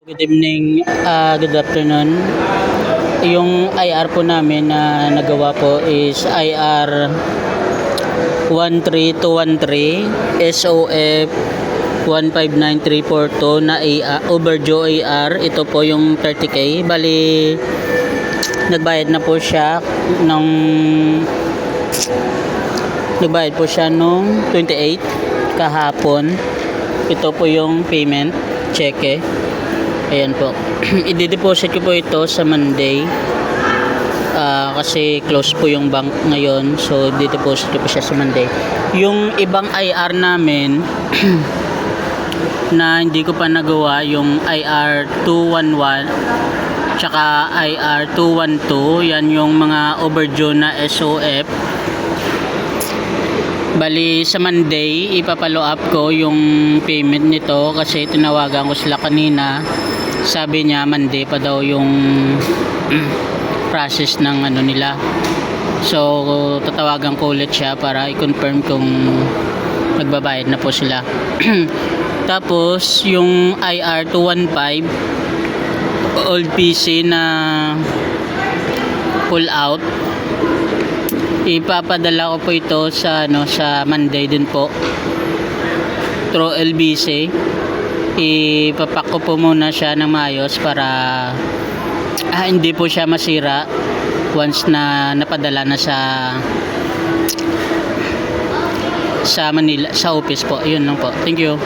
Good evening, good afternoon. Yung IR po namin na nagawa po is IR 13213 SOF 159342 na overdue AR. Ito po yung 30k. Bali, nagbayad na po siya ng nung 28 kahapon. Ito po yung payment, cheque. Ayan po. I-deposit ko po ito sa Monday. Kasi close po yung bank ngayon. So, i-deposit ko po siya sa Monday. Yung ibang IR namin na hindi ko pa nagawa, yung IR 211 tsaka IR 212, yan yung mga overdue na SOF. Bali sa Monday ipapalo up ko yung payment nito kasi tinawagan ko sila kanina. Sabi niya Monday pa daw yung process ng ano nila. So tatawagan ko ulit siya para i-confirm kung nagbabayad na po sila. Tapos yung IR 215 old PC na pull out, ipapadala ko po ito sa sa Monday din po through LBC. Ipapak ko po muna siya ng maayos para hindi po siya masira once na napadala na sa Manila, sa office po. Yun lang po. Thank you.